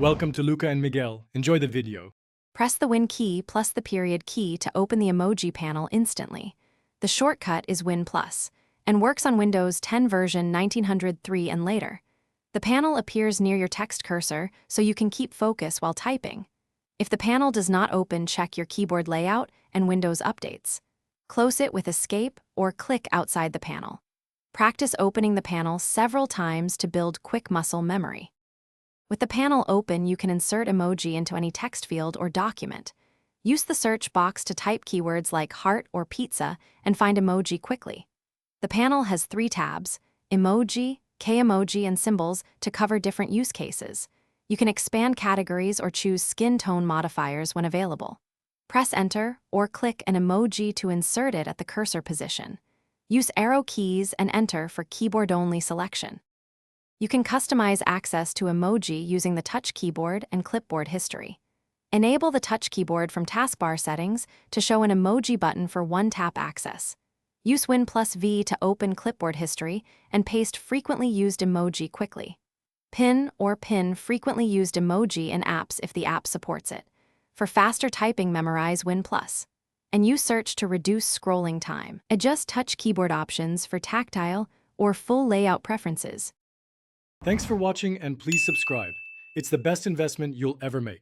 Welcome to Luca and Miguel. Enjoy the video. Press the Win key plus the period key to open the emoji panel instantly. The shortcut is Win Plus and works on Windows 10 version 1903 and later. The panel appears near your text cursor so you can keep focus while typing. If the panel does not open, check your keyboard layout and Windows updates. Close it with Escape or click outside the panel. Practice opening the panel several times to build quick muscle memory. With the panel open, you can insert emoji into any text field or document. Use the search box to type keywords like heart or pizza and find emoji quickly. The panel has 3 tabs: Emoji, K-emoji, and Symbols to cover different use cases. You can expand categories or choose skin tone modifiers when available. Press Enter or click an emoji to insert it at the cursor position. Use arrow keys and Enter for keyboard-only selection. You can customize access to emoji using the touch keyboard and clipboard history. Enable the touch keyboard from taskbar settings to show an emoji button for one-tap access. Use Win plus V to open clipboard history and paste frequently used emoji quickly. Pin or pin frequently used emoji in apps if the app supports it. For faster typing, memorize Win plus. And use search to reduce scrolling time. Adjust touch keyboard options for tactile or full layout preferences. Thanks for watching and please subscribe. It's the best investment you'll ever make.